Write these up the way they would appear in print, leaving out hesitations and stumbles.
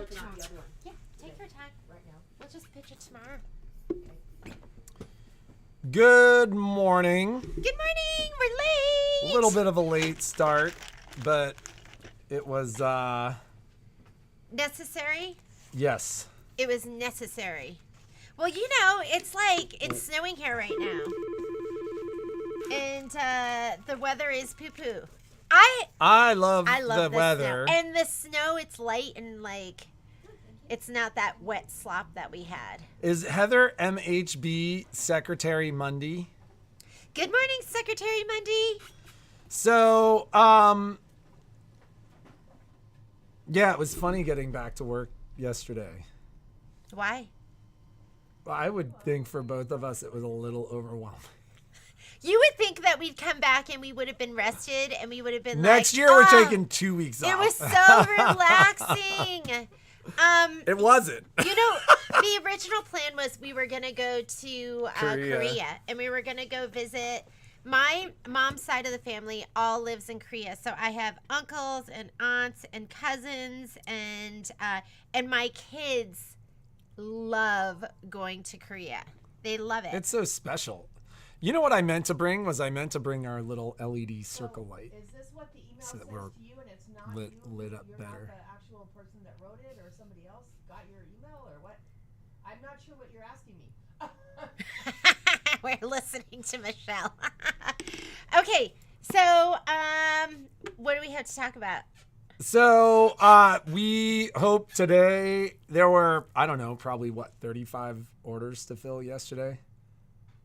working on the other one. Yeah, take your time. Right now. We'll just pitch it tomorrow. Good morning. Good morning. We're late. A little bit of a late start, but it was, necessary. yes. It was necessary. Well, you know, it's snowing here right now. And the weather is poo-poo. I love the the weather. Snow. And the snow, it's light and it's not that wet slop that we had. Is Heather MHB Secretary Monday? Good morning, Secretary Mundy. So, yeah, it was funny getting back to work yesterday. Why? I would think for both of us it was a little overwhelming. You would think that we'd come back and we would have been rested and we would have been Next year we're taking 2 weeks off. It was so relaxing. It wasn't. You know, the original plan was we were going to go to Korea and we were going to go visit. My mom's side of the family all lives in Korea. So I have uncles and aunts and cousins and my kids love going to Korea. They love it. It's so special. You know what I meant to bring was I meant to bring our little LED circle light. Is this what the email So that says we're to you and it's not lit up you're better. not the actual person that wrote it or somebody else got your email or what? I'm not sure what you're asking me. We're listening to Michelle. Okay, so what do we have to talk about? So we hope today there were, I don't know, probably 35 orders to fill yesterday.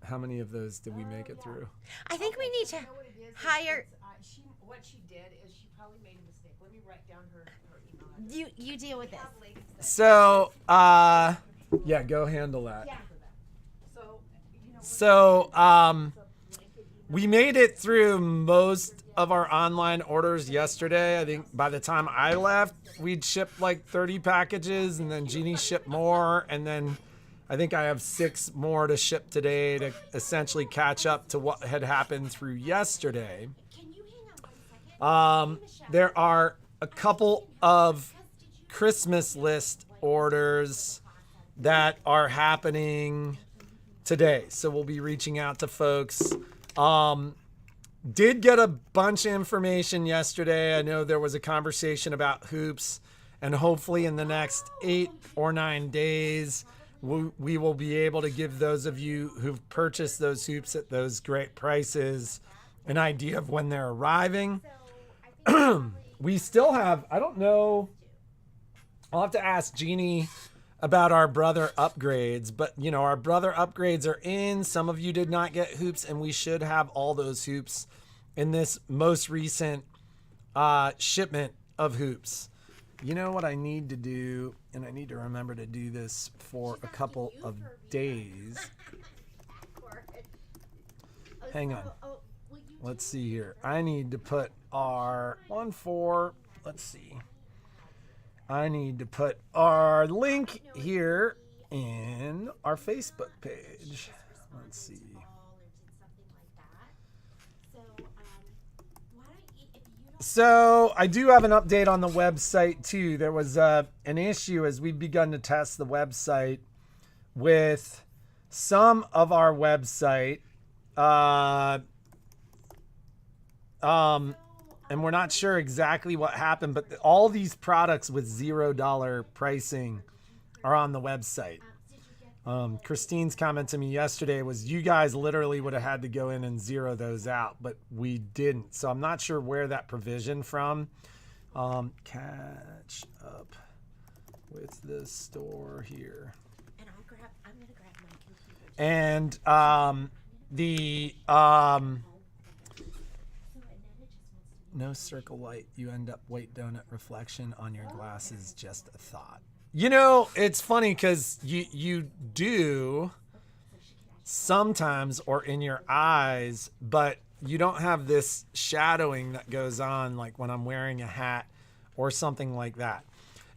How many of those did we make it through? I think we need to You know what it is? hire. What she did is she probably made a mistake. Let me write down her email address. You deal with this. So, yeah, go handle that. Yeah. So, we made it through most of our online orders yesterday. I think by the time I left, we'd shipped like 30 packages, and then Jeannie shipped more, and then I think I have 6 more to ship today to essentially catch up to what had happened through yesterday. Can you hang on 1 second? There are a couple of Christmas list orders that are happening today. So we'll be reaching out to folks. Did get a bunch of information yesterday. I know there was a conversation about hoops, and hopefully in the next 8 or 9 days, we will be able to give those of you who've purchased those hoops at those great prices an idea of when they're arriving. We still have, I don't know, I'll have to ask Jeannie about our brother upgrades, but you know, our brother upgrades are in. Some of you did not get hoops, and we should have all those hoops in this most recent shipment of hoops. You know what I need to do, and I need to remember to do this for a couple of days. Hang on. Let's see here. I need to put our let's see. I need to put our link here in our Facebook page. Let's see. So I do have an update on the website too. There was an issue as we've begun to test the website with some of our website. And we're not sure exactly what happened, but all these products with $0 pricing are on the website. Christine's comment to me yesterday was you guys literally would have had to go in and zero those out, but we didn't. So I'm not sure where that provision from. Catch up with the store here. And I'm going to grab my computer. And no circle light. You end up white donut reflection on your glasses. Just a thought. You know, it's funny because you do sometimes, or in your eyes, but you don't have this shadowing that goes on like when I'm wearing a hat or something like that.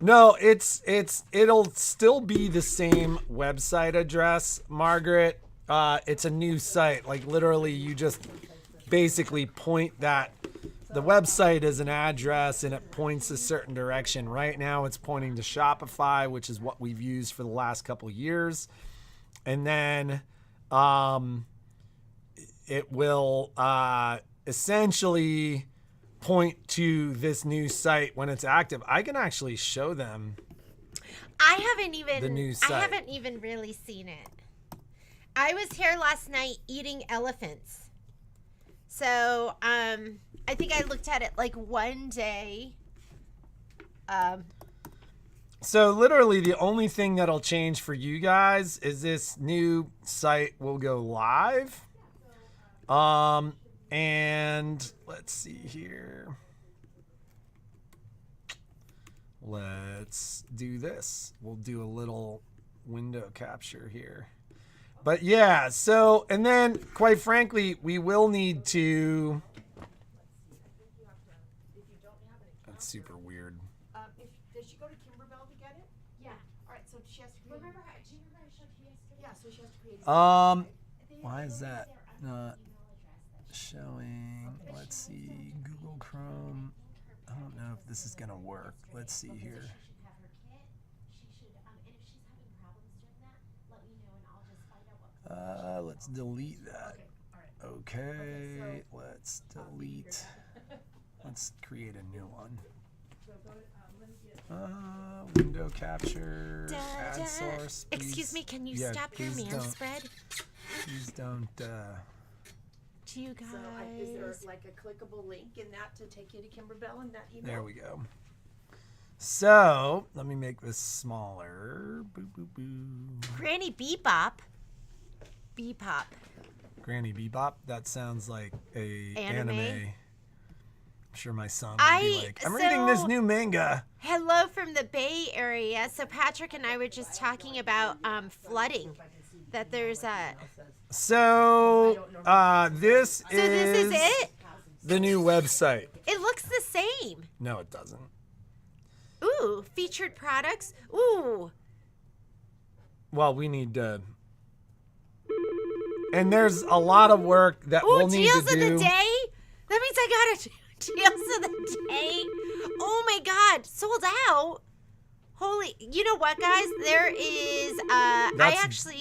No, it'll still be the same website address, Margaret. It's a new site. Like literally, you just basically point that the website is an address and it points a certain direction. Right now it's pointing to Shopify, which is what we've used for the last couple of years. And then it will essentially point to this new site when it's active. I can actually show them I haven't the new site. I haven't even really seen it. I was here last night eating elephants. So, I think I looked at it like one day. So literally the only thing that'll change for you guys is this new site will go live. And let's see here. Let's do this. We'll do a little window capture here. But yeah, so, and then quite frankly, we will need to, that's super weird. Does she go to Kimber Bell to get it? Yeah. All right, so she has to create. Do you remember I showed you yesterday? Yeah, so she has to create. Why is that not showing? Let's see, Google Chrome. I don't know if this is gonna work. Let's see here. Let's delete that. Okay, let's delete. Let's create a new one. Window capture, add source. Please. Excuse me, can you Yeah, stop your please man don't. spread? Please don't. Do you guys? So is there like a clickable link in that to take you to Kimber Bell in that email? There we go. So let me make this smaller. Boo, boo, boo. Granny Bebop. Bebop. Granny Bebop. That sounds like a Anime? I'm sure my son would be like, I'm reading this new manga. Hello from the Bay Area. So Patrick and I were just talking about flooding. That there's a. So this This is it. the new website. It looks the same. No, it doesn't. Ooh, featured products. Ooh. Well, we need to. And there's a lot of work that we'll need deals to do. of the day? That means I got a deals of the day. Oh my God, sold out. Holy, you know what, guys? There is,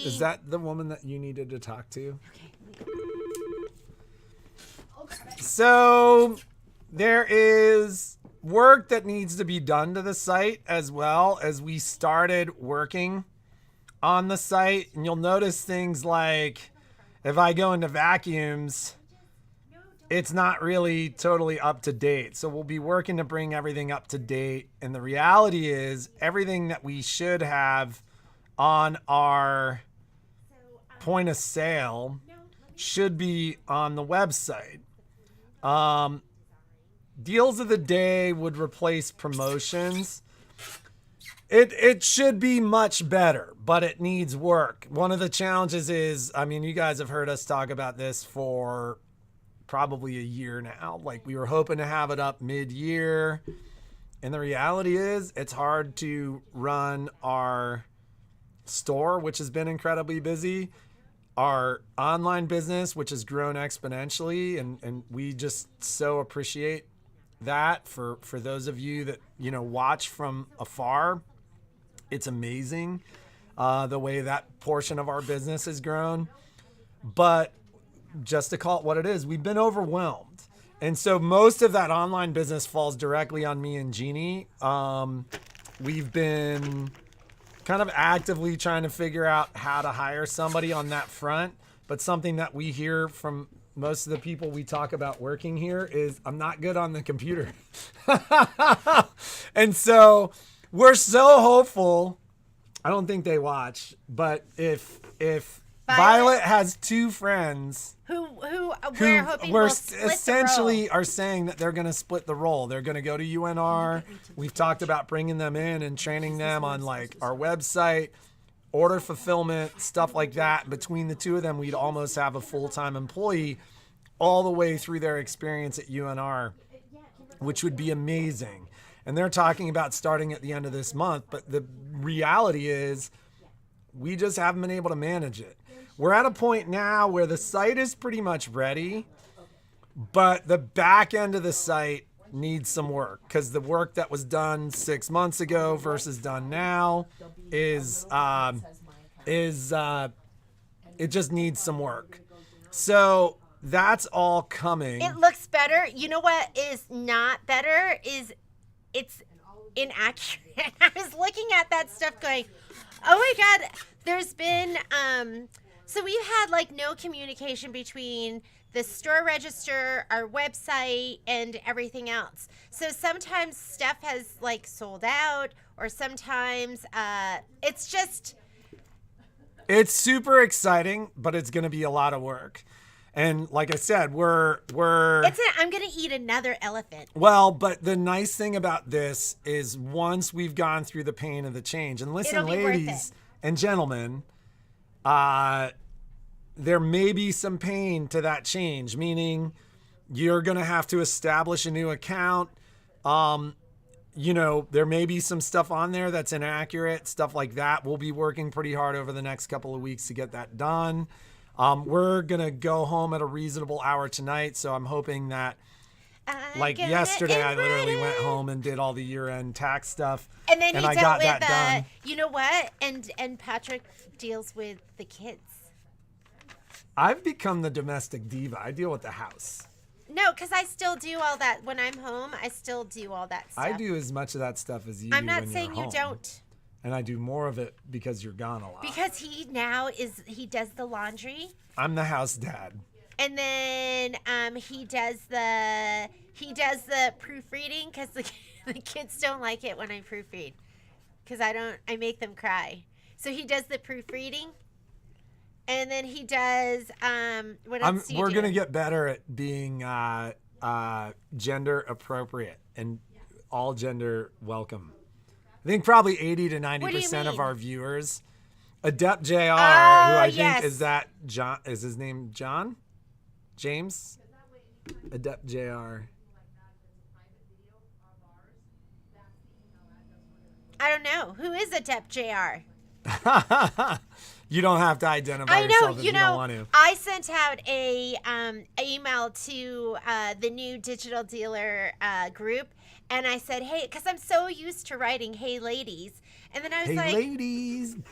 Is that the woman that you needed to talk to? Okay. So there is work that needs to be done to the site as well as we started working on the site. And you'll notice things like if I go into vacuums, it's not really totally up to date. So we'll be working to bring everything up to date. And the reality is everything that we should have on our point of sale should be on the website. Deals of the day would replace promotions. It should be much better, but it needs work. One of the challenges is, I mean, you guys have heard us talk about this for probably a year now. Like we were hoping to have it up mid-year. And the reality is it's hard to run our store, which has been incredibly busy, our online business, which has grown exponentially. And we just so appreciate that for those of you that, you know, watch from afar. It's amazing the way that portion of our business has grown. But just to call it what it is, we've been overwhelmed. And so most of that online business falls directly on me and Jeannie. We've been kind of actively trying to figure out how to hire somebody on that front. But something that we hear from most of the people we talk about working here is I'm not good on the computer. And so we're so hopeful. I don't think they watch, but if Violet has two friends who we're hoping will split essentially the role. are saying that they're going to split the role. They're going to go to UNR. We've talked about bringing them in and training them on like our website, order fulfillment, stuff like that. Between the two of them, we'd almost have a full-time employee all the way through their experience at UNR, which would be amazing. And they're talking about starting at the end of this month. But the reality is we just haven't been able to manage it. We're at a point now where the site is pretty much ready. But the back end of the site needs some work because the work that was done 6 months ago versus done now is it just needs some work. So that's all coming. It looks better. You know what is not better is it's inaccurate. I was looking at that stuff going, oh my God, there's been, so we've had like no communication between the store register, our website, and everything else. So sometimes stuff has like sold out, or sometimes it's super exciting, but it's going to be a lot of work. And like I said, I'm going to eat another elephant. Well, but the nice thing about this is once we've gone through the pain of the change, and listen, ladies and gentlemen, there may be some pain to that change, meaning you're going to have to establish a new account. There may be some stuff on there that's inaccurate, stuff like that. We'll be working pretty hard over the next couple of weeks to get that done. We're going to go home at a reasonable hour tonight, so I'm hoping that, like yesterday, I literally went home and did all the year-end tax stuff, and then I got that done. You know what? And Patrick deals with the kids. I've become the domestic diva. I deal with the house. No, because I still do all that. When I'm home, I still do all that stuff. I do as much of that stuff as you I'm do not when saying you're you home. don't. And I do more of it because you're gone a lot. Because he does the laundry. I'm the house dad. And then he does the proofreading because the kids don't like it when I proofread because I make them cry. So he does the proofreading, and then he does what else do you We're do? gonna get better at being gender appropriate and all gender welcome. I think probably 80 to 90% of our viewers. Adept JR, who I think is that John, is his name John? James? Adept JR. I don't know. Who is Adept JR? You don't have to identify I know, yourself if you don't want to. I sent out a email to the new digital dealer group, and I said, hey, because I'm so used to writing, hey, ladies. And then I was hey, like, hey, ladies. And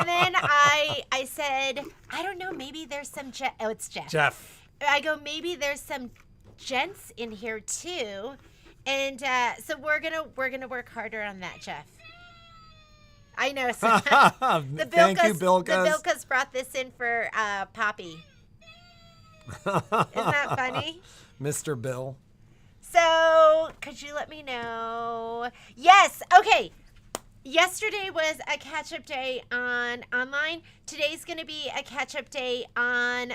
then I said, I don't know, maybe there's some, it's Jeff. Jeff. I go, maybe there's some gents in here too. And so we're gonna work harder on that, Jeff. I know. So Thank you, Bilkas. The Bilkas brought this in for Poppy. Isn't that funny? Mr. Bill. So, could you let me know? Yes. Okay. Yesterday was a catch-up day on online. Today's going to be a catch-up day on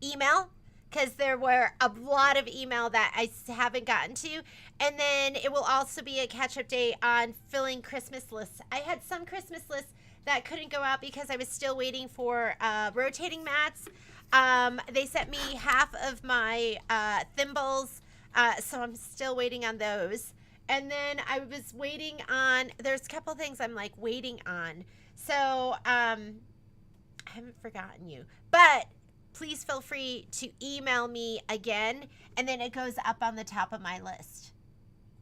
email, because there were a lot of email that I haven't gotten to. And then it will also be a catch-up day on filling Christmas lists. I had some Christmas lists that couldn't go out because I was still waiting for rotating mats. They sent me half of my thimbles, so I'm still waiting on those. And then I was waiting on, there's a couple things I'm like waiting on. So I haven't forgotten you. But please feel free to email me again, and then it goes up on the top of my list.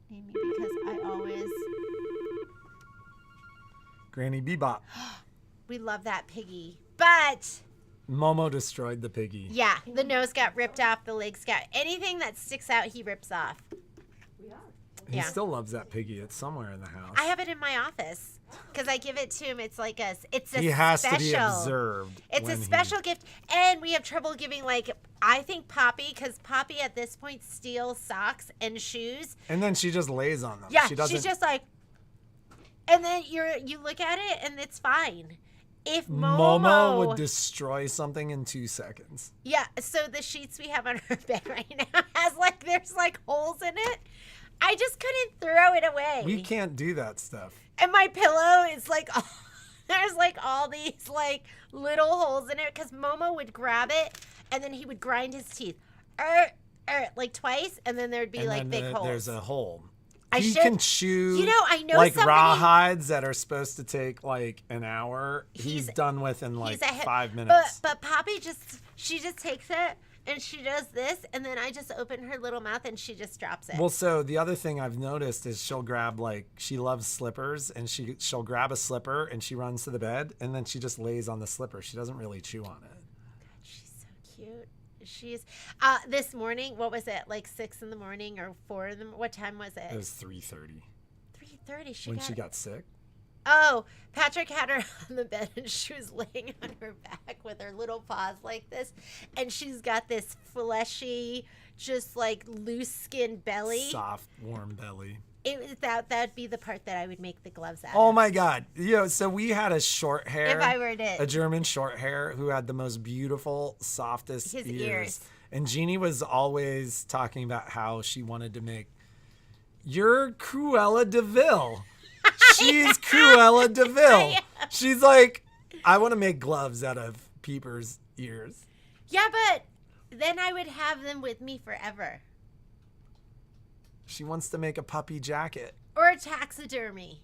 Maybe because I always... Granny Bebop. We love that piggy. But... Momo destroyed the piggy. Yeah, the nose got ripped off, the legs got... Anything that sticks out, he rips off. He still loves that piggy. It's somewhere in the house. I have it in my office because I give it to him. It's like he has to be observed. It's a special gift, and we have trouble giving, like, I think Poppy, because Poppy at this point steals socks and shoes. And then she just lays on them. Yeah, she's just like, and then you look at it and it's fine. If Momo would destroy something in 2 seconds. Yeah, so the sheets we have on our bed right now there's holes in it. I just couldn't throw it away. We can't do that stuff. And my pillow is there's all these little holes in it because Momo would grab it and then he would grind his teeth, twice, and then there'd be big holes. There's a hole. He can chew, I know like somebody, rawhides that are supposed to take like an hour. He's done with in like 5 minutes. But Poppy she just takes it and she does this, and then I just open her little mouth and she just drops it. Well, so the other thing I've noticed is she'll grab, like, she loves slippers, and she'll grab a slipper and she runs to the bed, and then she just lays on the slipper. She doesn't really chew on it. God, she's so cute. She's this morning, what was it, like 6 in the morning or 4 in the what time was it? It was 3:30. 3:30. When she got sick. Oh, Patrick had her on the bed and she was laying on her back with her little paws like this, and she's got this fleshy, just like loose skin belly, Soft, warm belly. That'd be the part that I would make the gloves out. Oh my God! So we had a short hair, If I were to, a German short hair, who had the most beautiful, softest his ears. And Jeannie was always talking about how she wanted to make. You're Cruella de Vil. She's Cruella de Vil. She's like, I want to make gloves out of Peeper's ears. Yeah, but then I would have them with me forever. She wants to make a puppy jacket. Or a taxidermy.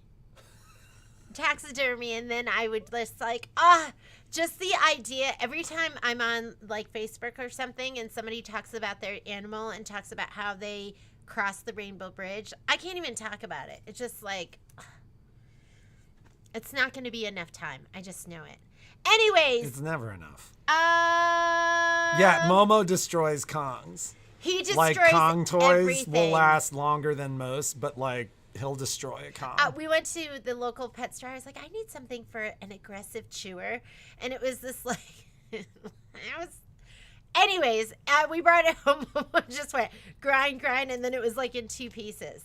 And then I would just like, just the idea. Every time I'm on like Facebook or something and somebody talks about their animal and talks about how they crossed the Rainbow Bridge, I can't even talk about it. It's just like, it's not going to be enough time. I just know it. Anyways. It's never enough. Yeah, Momo destroys Kongs. He destroys like Kong toys everything. will last longer than most, but like he'll destroy a Kong. We went to the local pet store. I was like, I need something for an aggressive chewer, and it was this like, Anyways, we brought it home. Just went grind, and then it was like in 2 pieces.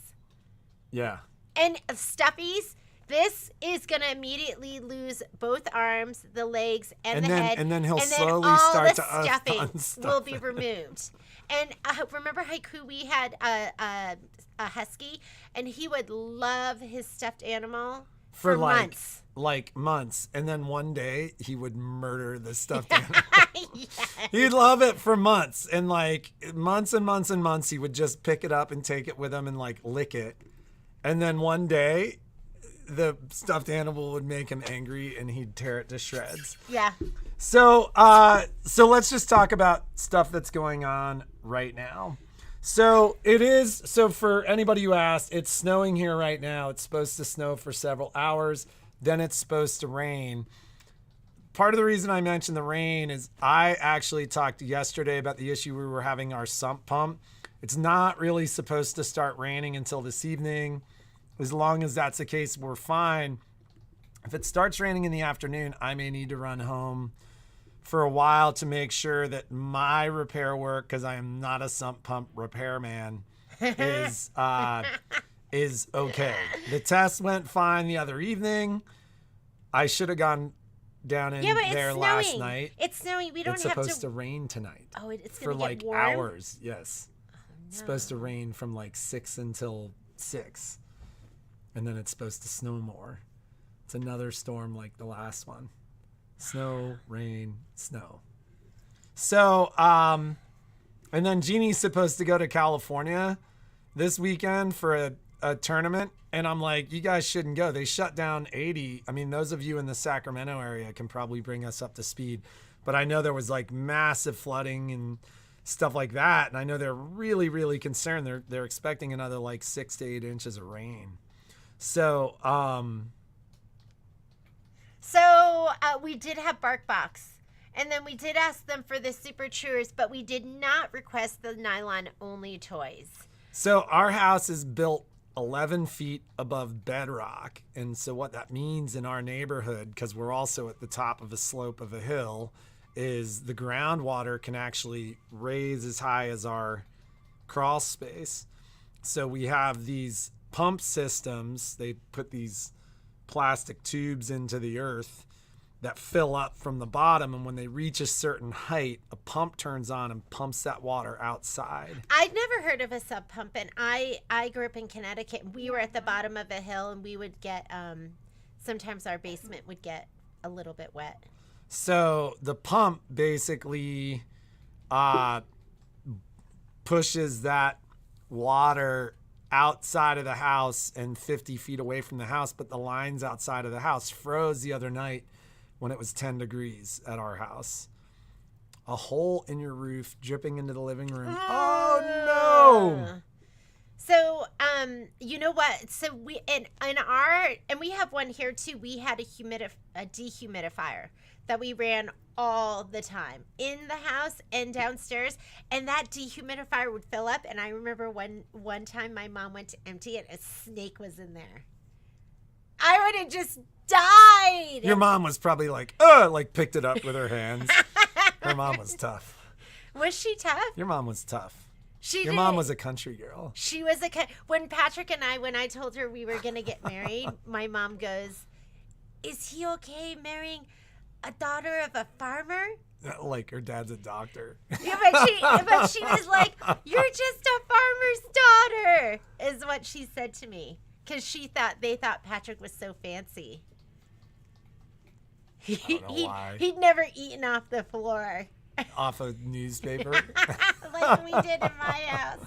Yeah. And stuffies. This is gonna immediately lose both arms, the legs, and the head, and then he'll and slowly all start the to stuffing unstuff will be removed. And remember Haiku? We had a husky, and he would love his stuffed animal for months. Like months, and then one day he would murder the stuffed animal. Yes. He'd love it for months, and like months and months and months, he would just pick it up and take it with him and like lick it, and then one day the stuffed animal would make him angry and he'd tear it to shreds. Yeah. So let's just talk about stuff that's going on right now. So for anybody who asked, it's snowing here right now. It's supposed to snow for several hours. Then it's supposed to rain. Part of the reason I mentioned the rain is I actually talked yesterday about the issue we were having our sump pump. It's not really supposed to start raining until this evening. As long as that's the case, we're fine. If it starts raining in the afternoon, I may need to run home for a while to make sure that my repair work, because I am not a sump pump repairman, is okay. The test went fine the other evening. I should have gone down in there last night. It's snowing. We don't it's have to. It's supposed to rain tonight. Oh, it's for going to like get warm? hours. Yes. Oh, no. It's supposed to rain from like 6 until 6. And then it's supposed to snow more. It's another storm like the last one. Snow, rain, snow. So, and then Jeannie's supposed to go to California this weekend for a tournament. And I'm like, you guys shouldn't go. They shut down 80. I mean, those of you in the Sacramento area can probably bring us up to speed. But I know there was like massive flooding and stuff like that. And I know they're really, really concerned. They're expecting another like 6 to 8 inches of rain. So, we did have BarkBox, and then we did ask them for the Super Chewers, but we did not request the nylon-only toys. So our house is built 11 feet above bedrock, and so what that means in our neighborhood, because we're also at the top of a slope of a hill, is the groundwater can actually raise as high as our crawl space. So we have these pump systems. They put these plastic tubes into the earth that fill up from the bottom, and when they reach a certain height, a pump turns on and pumps that water outside. I'd never heard of a sub pump, and I grew up in Connecticut. We were at the bottom of a hill, and we would get sometimes our basement would get a little bit wet. So the pump basically pushes that water outside of the house and 50 feet away from the house, but the lines outside of the house froze the other night when it was 10 degrees at our house. A hole in your roof dripping into the living room. Oh no! So, you know what? So we and we have one here too. We had a dehumidifier that we ran all the time in the house and downstairs, and that dehumidifier would fill up. And I remember one time my mom went to empty it, a snake was in there. I would have just died. Your mom was probably like picked it up with her hands. Her mom was tough. Was she tough? Your mom was tough. Your mom was a country girl. She was when Patrick and when I told her we were going to get married, my mom goes, "Is he okay marrying a daughter of a farmer?" Like her dad's a doctor. Yeah, but she was like, "You're just a farmer's daughter," is what she said to me, because they thought Patrick was so fancy. I don't know why. He'd never eaten off the floor. Off a newspaper. Like we did in my house.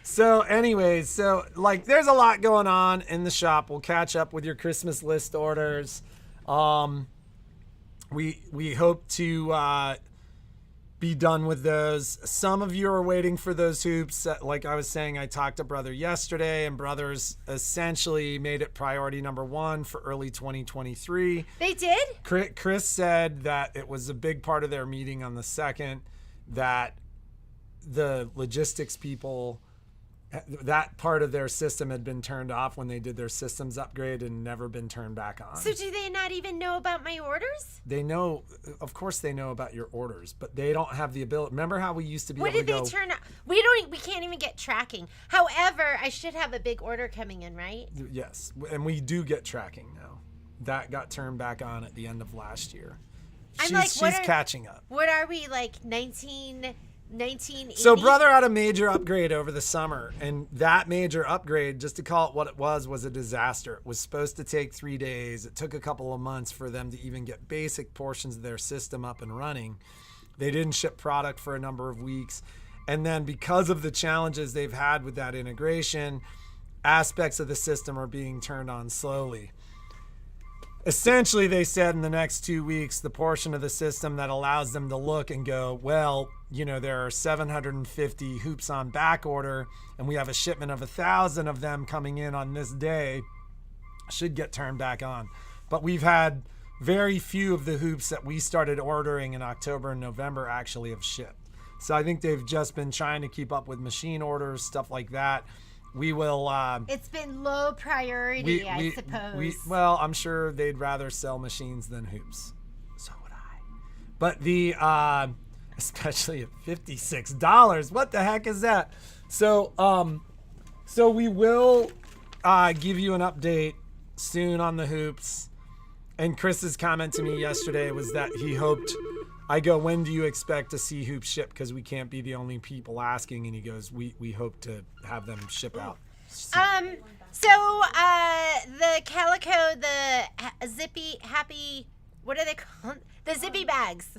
So anyways, there's a lot going on in the shop. We'll catch up with your Christmas list orders. We hope to be done with those. Some of you are waiting for those hoops. Like I was saying, I talked to Brother yesterday, and Brother's essentially made it priority number 1 for early 2023. They did? Chris said that it was a big part of their meeting on the 2nd, that the logistics people, that part of their system had been turned off when they did their systems upgrade and never been turned back on. So do they not even know about my orders? They know, of course they know about your orders, but they don't have the ability. Remember how we used to be able to go... What did they turn off? We can't even get tracking. However, I should have a big order coming in, right? Yes, and we do get tracking now. That got turned back on at the end of last year. She's catching up. What are we, like 1980? So Brother had a major upgrade over the summer, and that major upgrade, just to call it what it was a disaster. It was supposed to take 3 days. It took a couple of months for them to even get basic portions of their system up and running. They didn't ship product for a number of weeks. And then because of the challenges they've had with that integration, aspects of the system are being turned on slowly. Essentially, they said in the next 2 weeks, the portion of the system that allows them to look and go, well, there are 750 hoops on back order, and we have a shipment of 1,000 of them coming in on this day, should get turned back on. But we've had very few of the hoops that we started ordering in October and November actually have shipped. So I think they've just been trying to keep up with machine orders, stuff like that. We will... it's been low priority, I suppose. Well, I'm sure they'd rather sell machines than hoops. So would I. But especially at $56. What the heck is that? So we will give you an update soon on the hoops. And Chris's comment to me yesterday was that he hoped... I go, when do you expect to see hoops ship? Because we can't be the only people asking. And he goes, we hope to have them ship out. The calico, the Zippy happy, what are they called? The Zippy bags.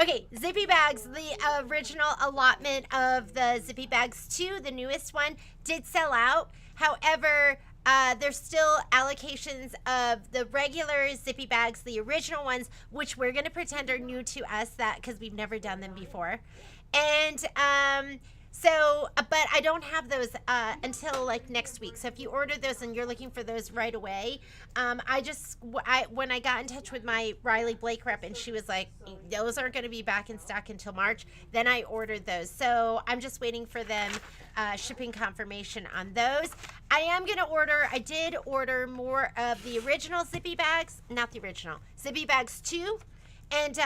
Okay, Zippy bags, the original allotment of the Zippy bags 2, the newest one, did sell out. However, there's still allocations of the regular Zippy bags, the original ones, which we're going to pretend are new to us, that because we've never done them before. And but I don't have those until like next week. So if you order those and you're looking for those right away, when I got in touch with my Riley Blake rep, and she was like, those aren't going to be back in stock until March. Then I ordered those. So I'm just waiting for them shipping confirmation on those. I did order more of the original Zippy bags, not the original, Zippy bags 2. And,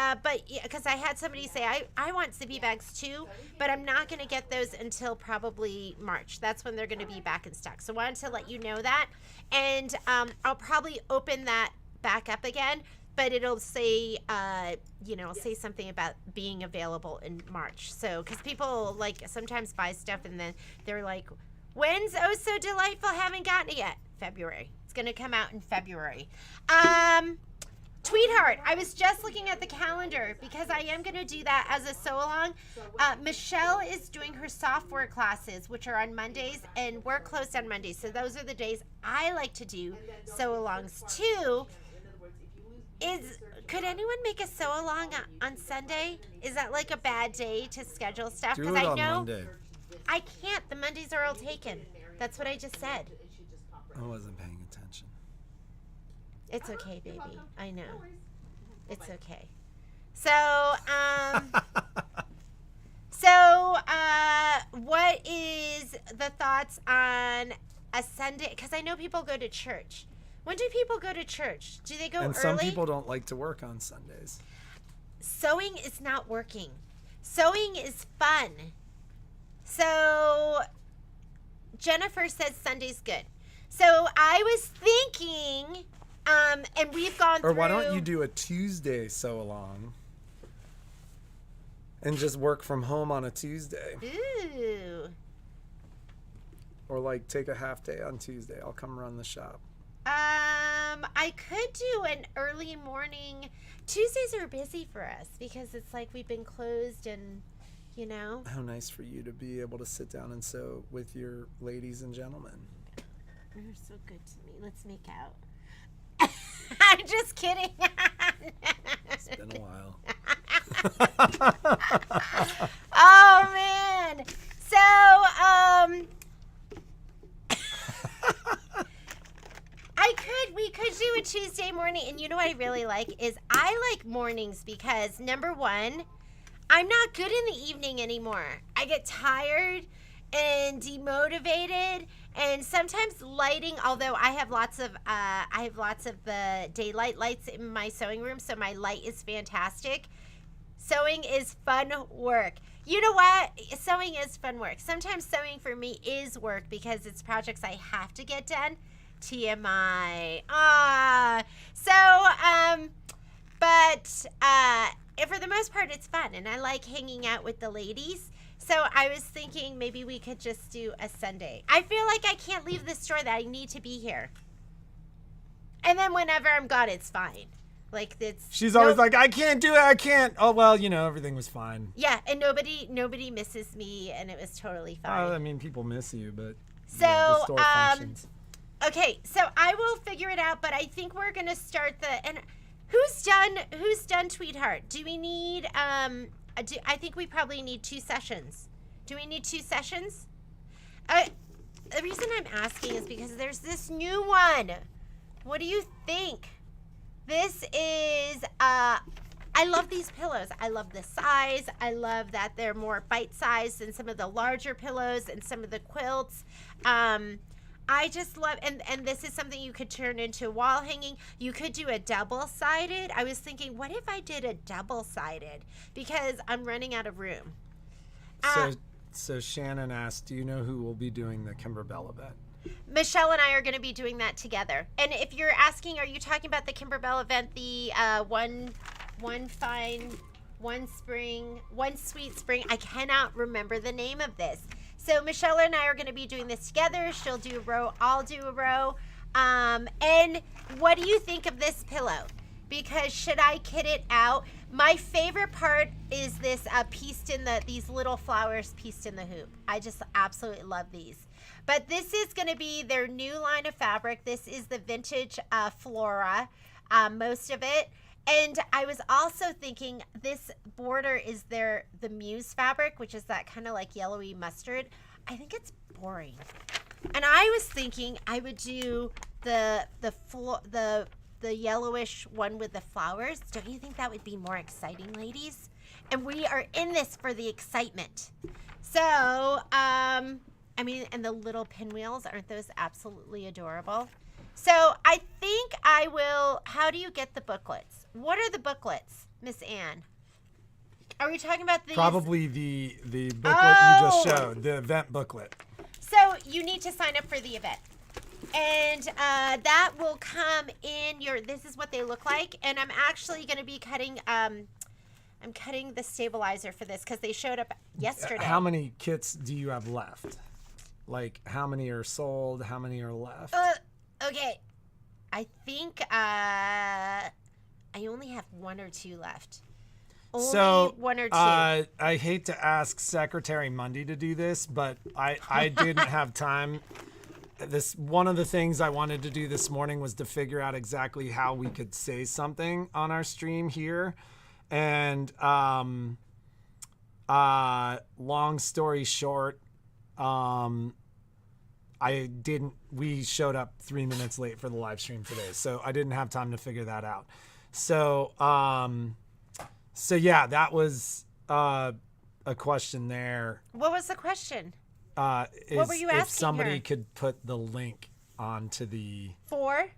because I had somebody say, I want Zippy bags too, but I'm not going to get those until probably March. That's when they're going to be back in stock. So I wanted to let you know that. And I'll probably open that back up again, but it'll say, say something about being available in March. So, because people sometimes buy stuff and then they're like, when's Oh So Delightful? Haven't gotten it yet. February. It's going to come out in February. Tweetheart, I was just looking at the calendar because I am going to do that as a sew-along. Michelle is doing her software classes, which are on Mondays, and we're closed on Mondays. So those are the days I like to do sew-alongs too. Could anyone make a sew-along on Sunday? Is that like a bad day to schedule stuff? Do it on Monday. I can't. The Mondays are all taken. That's what I just said. I wasn't paying attention. It's okay, baby. I know. It's okay. So, what is the thoughts on a Sunday? Because I know people go to church. When do people go to church? Do they go early? And some people don't like to work on Sundays. Sewing is not working. Sewing is fun. So, Jennifer says Sunday's good. So, I was thinking... and we've gone through... Or why don't you do a Tuesday sew-along and just work from home on a Tuesday? Ooh. Or like take a half day on Tuesday. I'll come run the shop. I could do an early morning. Tuesdays are busy for us because it's like we've been closed and, you know. How nice for you to be able to sit down and sew with your ladies and gentlemen. You're so good to me. Let's make out. I'm just kidding. It's been a while. Oh man. So, we could do a Tuesday morning, and you know what I really like is I like mornings because number one, I'm not good in the evening anymore. I get tired and demotivated. And sometimes lighting, although I have lots of the daylight lights in my sewing room, so my light is fantastic. Sewing is fun work. You know what? Sewing is fun work. Sometimes sewing for me is work because it's projects I have to get done. TMI. But for the most part, it's fun, and I like hanging out with the ladies. So I was thinking maybe we could just do a Sunday. I feel like I can't leave the store, that I need to be here. And then whenever I'm gone, it's fine. Like She's always like, I can't do it. I can't. Oh, well, everything was fine. Yeah, and nobody misses me, and it was totally fine. I mean, people miss you, but so the store functions. Okay, so I will figure it out, but I think we're gonna start and who's done Tweetheart? Do we need I think we probably need 2 sessions. Do we need 2 sessions? The reason I'm asking is because there's this new one. What do you think? This is, I love these pillows. I love the size. I love that they're more bite-sized than some of the larger pillows and some of the quilts. I just love, and this is something you could turn into wall hanging. You could do a double-sided. I was thinking, what if I did a double-sided? Because I'm running out of room. So Shannon asked, do you know who will be doing the Kimber Bell event? Michelle and I are going to be doing that together. And if you're asking, are you talking about the Kimber Bell event, the one sweet spring? I cannot remember the name of this. So Michelle and I are going to be doing this together. She'll do a row. I'll do a row. And what do you think of this pillow? Because should I kit it out? My favorite part is this these little flowers pieced in the hoop. I just absolutely love these. But this is going to be their new line of fabric. This is the vintage Flora, most of it. And I was also thinking this border is the Muse fabric, which is that kind of like yellowy mustard. I think it's boring. And I was thinking I would do the yellowish one with the flowers. Don't you think that would be more exciting, ladies? And we are in this for the excitement. So, I mean, and the little pinwheels, aren't those absolutely adorable? So I think I will, how do you get the booklets? What are the booklets, Miss Ann? Are we talking about these? Probably the booklet you just showed, the event booklet. So you need to sign up for the event. And that will come in this is what they look like. And I'm actually going to be cutting, I'm cutting the stabilizer for this because they showed up yesterday. How many kits do you have left? Like, how many are sold? How many are left? Okay. I think, I I only have 1 or 2 left. So, Only 1 or 2. I hate to ask Secretary Mundy to do this, but I didn't have time. One of the things I wanted to do this morning was to figure out exactly how we could say something on our stream here. And long story short, we showed up 3 minutes late for the live stream today, so I didn't have time to figure that out. So yeah, that was a question there. What was the question? What were you asking if somebody her? could put the link onto the For?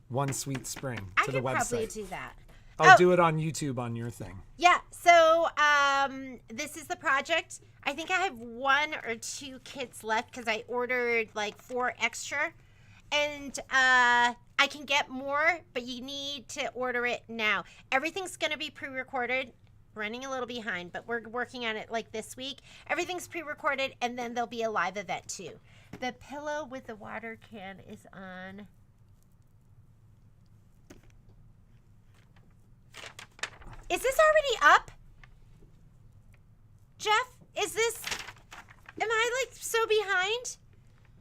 One Sweet Spring I to the could website. probably do that. I'll do it on YouTube on your thing. Yeah, so this is the project. I think I have 1 or 2 kits left because I ordered like 4 extra. And I can get more, but you need to order it now. Everything's going to be pre-recorded. Running a little behind, but we're working on it like this week. Everything's pre-recorded, and then there'll be a live event too. The pillow with the water can is on. Is this already up? Jeff, am I like so behind?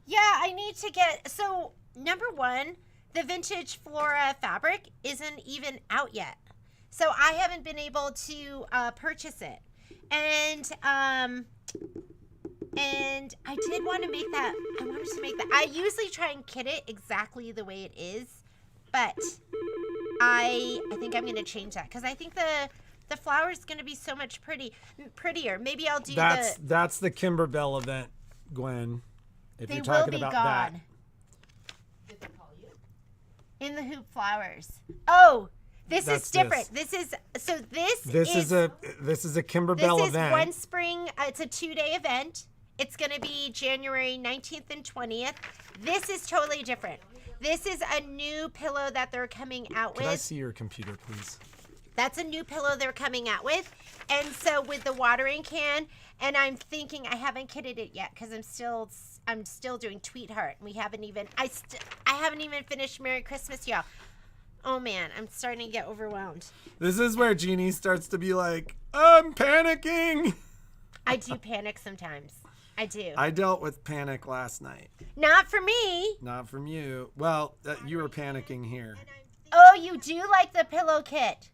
Yeah, I need to get, so number 1, the vintage Flora fabric isn't even out yet. So I haven't been able to purchase it. And I did want to make that. I wanted to make that. I usually try and kit it exactly the way it is. But I think I'm going to change that. Because I think the flower is going to be so much prettier. Maybe I'll do That's the Kimber Bell event, Gwen. If they you're talking will be about gone. that. Did they call you? In the hoop flowers. Oh! This That's is different. this. This is a Kimber Bell event. This is One Spring. It's a 2-day event. It's going to be January 19th and 20th. This is totally different. This is a new pillow that they're coming out with. Can I see your computer, please? That's a new pillow they're coming out with. And so with the watering can, and I'm thinking I haven't kitted it yet because I'm still doing Tweetheart. We haven't even I haven't even finished Merry Christmas, y'all. Oh man, I'm starting to get overwhelmed. This is where Jeannie starts to be like, I'm panicking. I do panic sometimes. I do. I dealt with panic last night. Not for me. Not from you. Well, you were panicking here. Oh, you do like the pillow kit.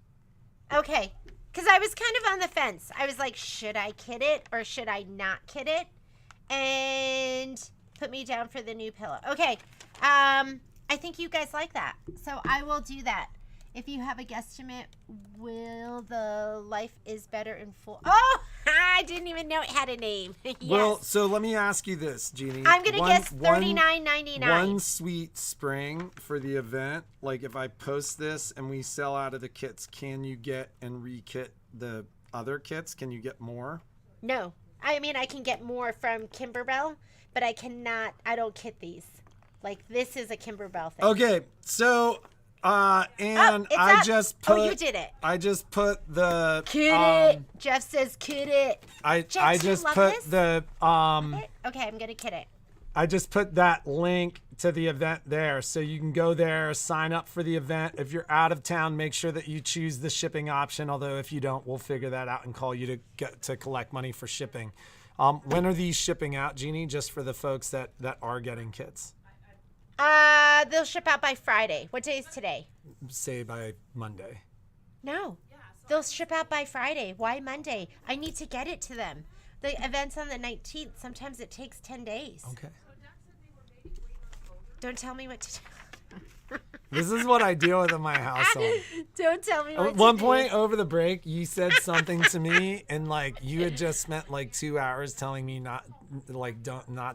Okay. Because I was kind of on the fence. I was like, should I kit it or should I not kit it? And put me down for the new pillow. Okay. I think you guys like that. So I will do that. If you have a guesstimate, will the Life is Better in full? Oh, I didn't even know it had a name. Yes. Well, so let me ask you this, Jeannie. I'm going to guess $39.99. One Sweet Spring for the event. Like if I post this and we sell out of the kits, can you get and re-kit the other kits? Can you get more? No. I mean, I can get more from Kimber Bell, but I don't kit these. Like this is a Kimber Bell thing. Okay, so and I just put. Oh, you did it. I just put the. Kit it. Jeff says kit it. I just put this? the Okay, I'm gonna kit it. I just put that link to the event there, so you can go there, sign up for the event. If you're out of town, make sure that you choose the shipping option. Although if you don't, we'll figure that out and call you to collect money for shipping. When are these shipping out, Jeannie? Just for the folks that are getting kits. They'll ship out by Friday. What day is today? Say by Monday. No. They'll ship out by Friday. Why Monday? I need to get it to them. The event's on the 19th. Sometimes it takes 10 days. Okay. Don't tell me what to do. This is what I deal with in my household. Don't tell me what to At do. one point over the break, you said something to me, and like you had just spent like 2 hours telling me not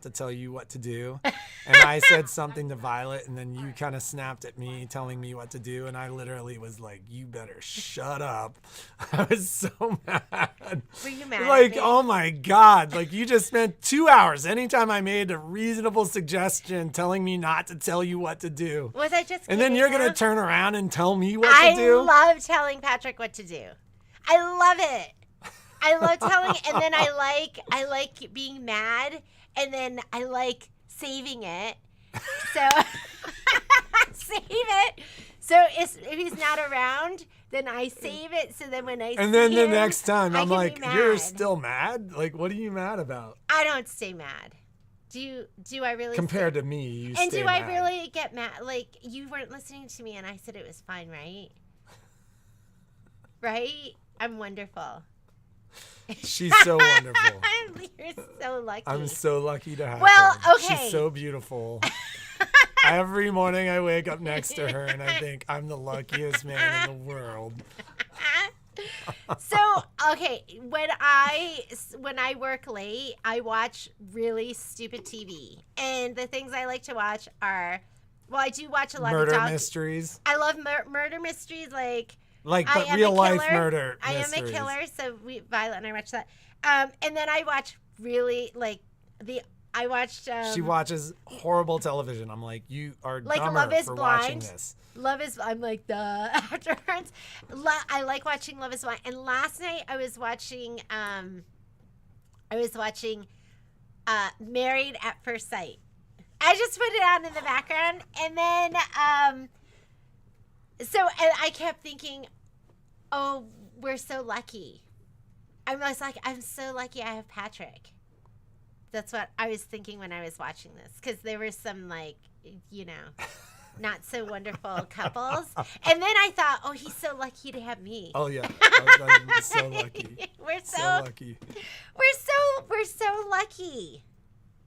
to tell you what to do, and I said something to Violet, and then you kind of snapped at me, telling me what to do, and I literally was like, "You better shut up." I was so mad. Were you mad? Like, at me? oh my God! Like you just spent 2 hours. Anytime I made a reasonable suggestion, telling me not to tell you what to do. Was I just? And then you're going to turn around and tell me what to do? I love telling Patrick what to do. I love it. I love telling, and then I like being mad, and then I like saving it. So So if he's not around, then I save it. So then when I And see then the him, next time, I I'm can like, be you're mad. still mad? Like, what are you mad about? I don't stay mad. Do I really? Compared to me, you and stay do mad. I really get mad? Like, you weren't listening to me, and I said it was fine, right? Right? I'm wonderful. She's so wonderful. You're so lucky. I'm so lucky to have Well, her. okay. She's so beautiful. Every morning I wake up next to her and I think I'm the luckiest man in the world. So, okay, when I work late, I watch really stupid TV. And the things I like to watch are, well, I do watch a lot of Murder dog mysteries. I love murder mysteries, like but real life murder I mysteries. am a killer, so Violet and I watch that. And then I watch really I watched. She watches horrible television. I'm like, you are like dumber Love is for Blind. watching this. I'm like, duh. Afterwards, I like watching Love is Blind. And last night I was watching Married at First Sight. I just put it on in the background, and then so I kept thinking, oh, we're so lucky. I was like, I'm so lucky I have Patrick. That's what I was thinking when I was watching this, because there were some, like, not so wonderful couples. And then I thought, oh, he's so lucky to have me. Oh yeah, I'm so lucky. We're so lucky. We're so lucky.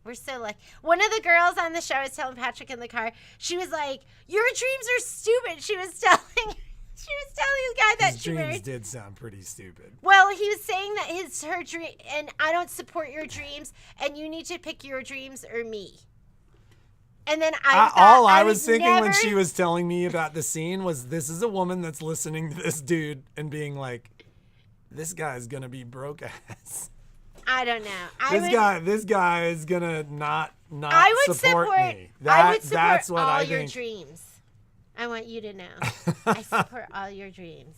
We're so lucky. One of the girls on the show was telling Patrick in the car, she was like, your dreams are stupid. She was telling the guy that His she dreams married. did sound pretty stupid. Well, he was saying that her dream, and I don't support your dreams, and you need to pick your dreams or me. And then all I was thinking when never- she was telling me about the scene was, this is a woman that's listening to this dude and being like, this guy's gonna be broke ass. I don't know. This guy is gonna not I would support me. I would support That's what all I your think. dreams. I want you to know. I support all your dreams.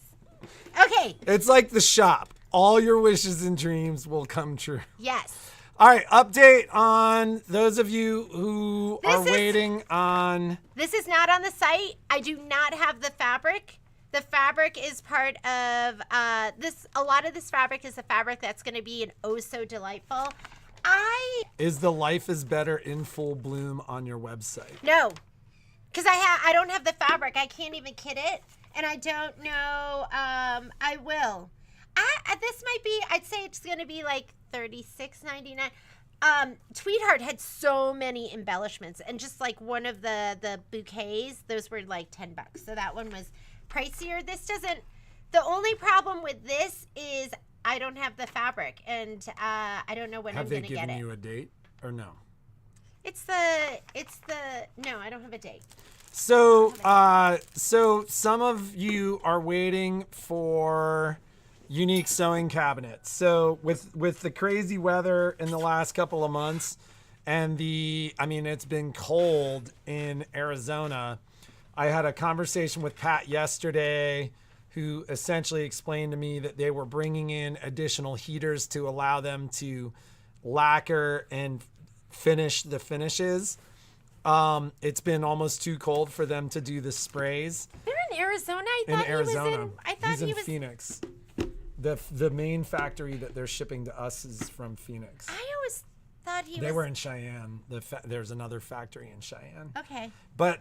Okay. It's like the shop. All your wishes and dreams will come true. Yes. All right, update on those of you who are waiting on. This is not on the site. I do not have the fabric. The fabric is part of this. A lot of this fabric is the fabric that's going to be an oh so delightful. Is the Life is Better in full bloom on your website? No, because I don't have the fabric. I can't even kit it, and I don't know. I will. This might be. I'd say it's going to be like $36.99. Tweetheart had so many embellishments, and just like one of the bouquets, those were like $10. So that one was pricier. This doesn't. The only problem with this is I don't have the fabric, and I don't know when I'm going to get it. Have they given you a date or no? No, I don't have a date. So some of you are waiting for unique sewing cabinets. So with the crazy weather in the last couple of months, and it's been cold in Arizona. I had a conversation with Pat yesterday, who essentially explained to me that they were bringing in additional heaters to allow them to lacquer and finish the finishes. It's been almost too cold for them to do the sprays. They're in Arizona. I thought He's in Phoenix. The main factory that they're shipping to us is from Phoenix. I always thought They were in Cheyenne. There's another factory in Cheyenne. Okay. But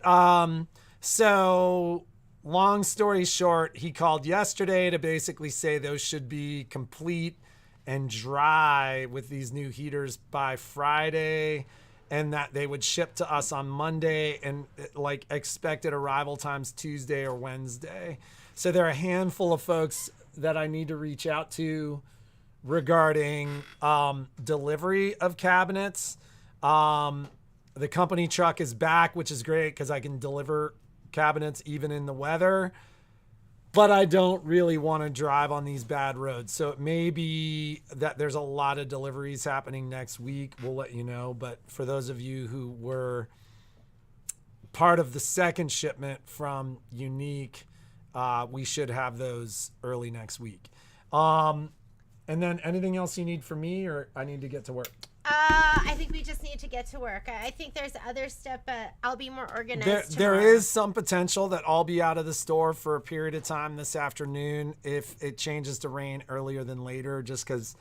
so long story short, he called yesterday to basically say those should be complete and dry with these new heaters by Friday, and that they would ship to us on Monday, and like expected arrival times Tuesday or Wednesday. So there are a handful of folks that I need to reach out to regarding delivery of cabinets. The company truck is back, which is great because I can deliver cabinets even in the weather, but I don't really want to drive on these bad roads. So it may be that there's a lot of deliveries happening next week. We'll let you know. But for those of you who were part of the second shipment from Unique, we should have those early next week. And then anything else you need from me, or I need to get to work? I think we just need to get to work. I think there's other stuff, but I'll be more organized There tomorrow. is some potential that I'll be out of the store for a period of time this afternoon if it changes to rain earlier than later, just because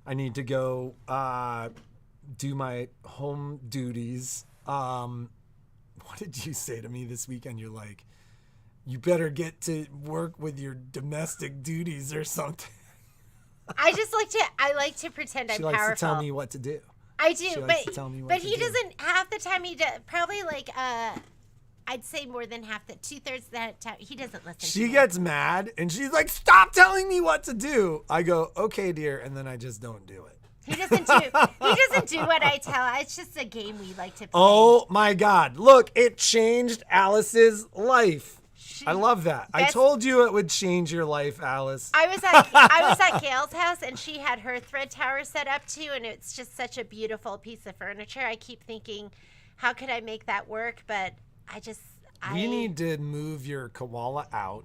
I need to go do my home duties. What did you say to me this weekend? You're like, you better get to work with your domestic duties or something. I like to pretend I'm She powerful. likes to tell me what to do. I She do, likes to tell me what but to he do. doesn't half the time. He does probably like I'd say more than half the 2/3 of that time. He doesn't listen. She to me. gets mad and she's like, stop telling me what to do. I go, okay, dear. And then I just don't do it. He doesn't do what I tell. It's just a game we like to play. Oh my God. Look, it changed Alice's life. I love that. I told you it would change your life, Alice. I was at Gail's house and she had her thread tower set up too, and it's just such a beautiful piece of furniture. I keep thinking, how could I make that work? But We need to move your koala out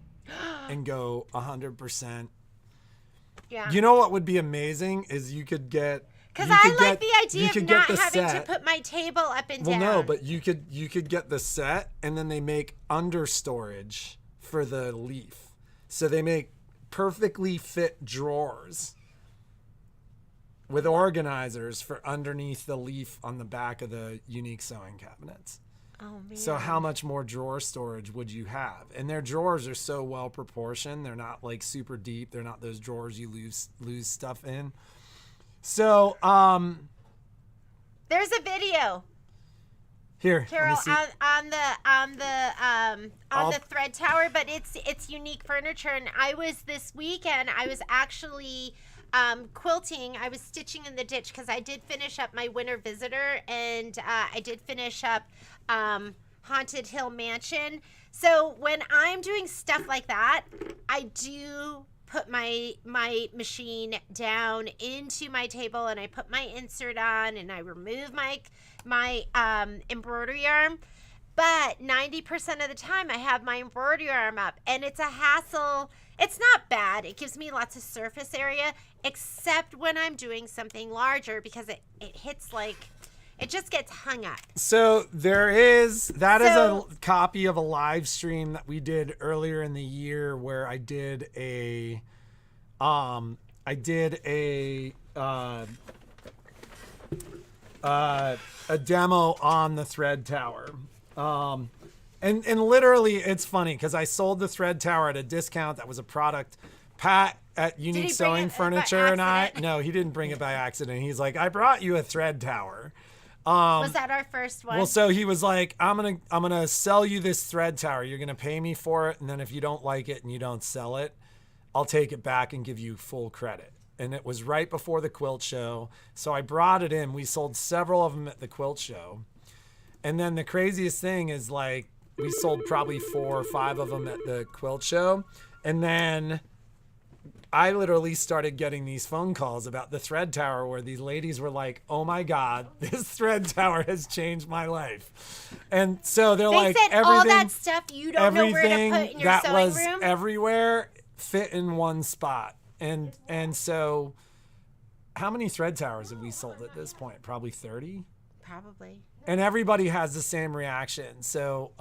and go 100%. Yeah. You know what would be amazing is you could get. Because you I could like get- the idea you of could not get the having to set. put my table up and Well, down. no, but you could get the set and then they make under storage for the leaf. So they make perfectly fit drawers with organizers for underneath the leaf on the back of the unique sewing cabinets. Oh man. So how much more drawer storage would you have? And their drawers are so well proportioned. They're not like super deep. They're not those drawers you lose stuff in. So there's a video, here, Carol, let me see. on the thread tower, but it's unique furniture. And this weekend I was actually quilting. I was stitching in the ditch because I did finish up my winter visitor, and I did finish up Haunted Hill Mansion. So when I'm doing stuff like that, I do put my machine down into my table, and I put my insert on, and I remove my embroidery arm. But 90% of the time I have my embroidery arm up, and it's a hassle. It's not bad. It gives me lots of surface area, except when I'm doing something larger, because it hits like, it just gets hung up. So that is a copy of a live stream that we did earlier in the year where I did a demo on the thread tower. And literally it's funny because I sold the thread tower at a discount. That was a product. Pat at Unique Sewing Furniture and no, he didn't bring it by accident. He's like, I brought you a thread tower. Was that our first one? Well, so he was like, I'm gonna sell you this thread tower. You're gonna pay me for it, and then if you don't like it and you don't sell it, I'll take it back and give you full credit. And it was right before the quilt show, so I brought it in. We sold several of them at the quilt show, and then the craziest thing is like we sold probably 4 or 5 of them at the quilt show, and then I literally started getting these phone calls about the thread tower where these ladies were like, oh my God, this thread tower has changed my life. And so they like, said all that stuff you don't know where to put in your that sewing was room? everywhere fit in one spot. And so how many thread towers have we sold at this point? Probably 30? Probably. And everybody has the same reaction. So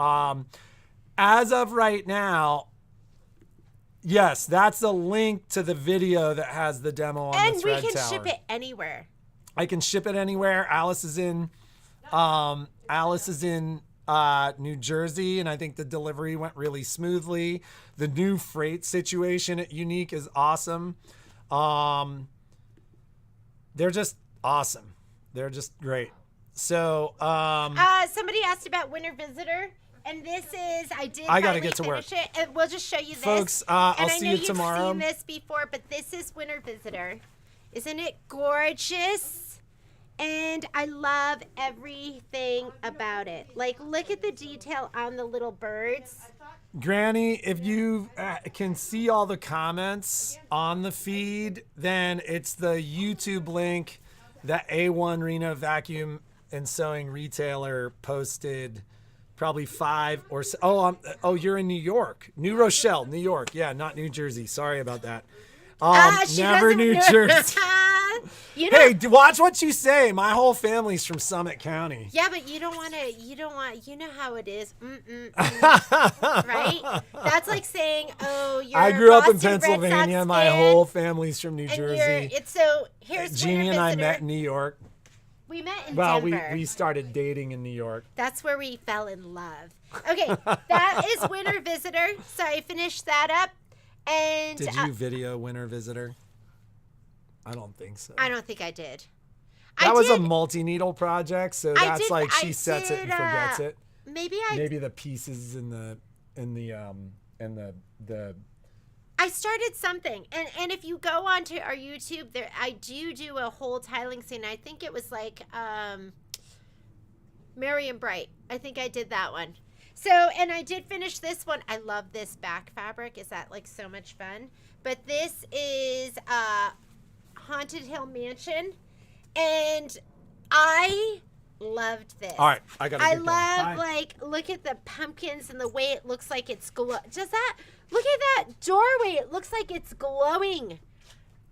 as of right now, yes, that's the link to the video that has the demo on the thread tower. And we can ship it anywhere. I can ship it anywhere. Alice is in New Jersey, and I think the delivery went really smoothly. The new freight situation at Unique is awesome. They're just awesome. They're just great. So somebody asked about Winter Visitor. And this is, I gotta get to work. It. And we'll just show you this. Folks, I'll see you tomorrow. I know you've seen this before, but this is Winter Visitor. Isn't it gorgeous? And I love everything about it. Like, look at the detail on the little birds. Granny, if you can see all the comments on the feed, then it's the YouTube link that A1 Reno Vacuum and Sewing Retailer posted probably 5 or so. Oh, you're in New York. New Rochelle, New York. Yeah, not New Jersey. Sorry about that. Never New Jersey. You know. Hey, watch what you say. My whole family's from Summit County. Yeah, but you don't want to. You know how it is. Right? That's like saying, oh, you're I grew up in Boston Red Sox Pennsylvania. My fan, whole family's from New and Jersey. it's so here's Jeannie winter and I visitor. met in New York. We met in Well, Denver. we started dating in New York. That's where we fell in love. Okay, that is Winter Visitor. So I finished that up. And Did you video Winter Visitor? I don't think so. I don't think I did. That was a multi-needle project, so that's like she sets it and forgets it. Maybe the pieces in the I started something, and if you go onto our YouTube, there I do a whole tiling scene. I think it was like Merry and Bright. I think I did that one. So, and I did finish this one. I love this back fabric. Is that like so much fun? But this is Haunted Hill Mansion, and I loved this. All right, I gotta. I get going. love Bye. like look at the pumpkins and the way it looks like it's glow. Does that look at that doorway? It looks like it's glowing,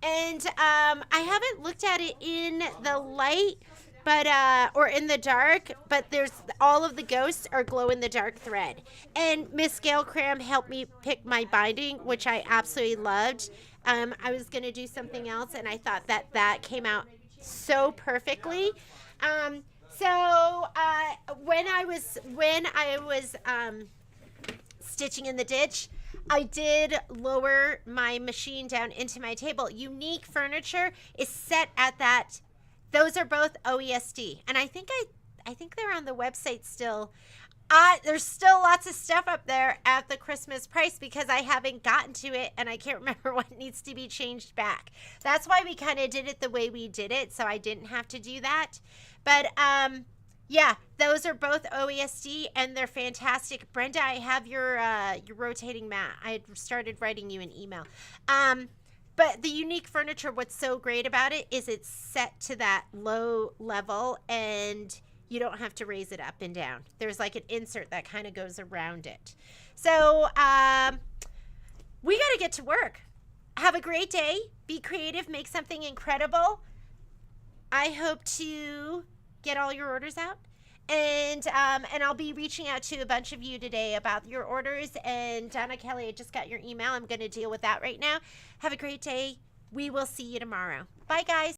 and I haven't looked at it in the light, but or in the dark. But there's all of the ghosts are glow in the dark thread, and Miss Gail Cram helped me pick my binding, which I absolutely loved. I was gonna do something else, and I thought that came out so perfectly. So when I was stitching in the ditch, I did lower my machine down into my table. Unique Furniture is set at that. Those are both OESD, and I think they're on the website still. There's still lots of stuff up there at the Christmas price because I haven't gotten to it and I can't remember what needs to be changed back. That's why we kind of did it the way we did it, so I didn't have to do that. But yeah, those are both OESD and they're fantastic. Brenda, I have your rotating mat. I had started writing you an email. But the Unique Furniture, what's so great about it is it's set to that low level and you don't have to raise it up and down. There's like an insert that kind of goes around it. So we got to get to work. Have a great day. Be creative. Make something incredible. I hope to get all your orders out. And I'll be reaching out to a bunch of you today about your orders. And Donna Kelly, I just got your email. I'm going to deal with that right now. Have a great day. We will see you tomorrow. Bye, guys.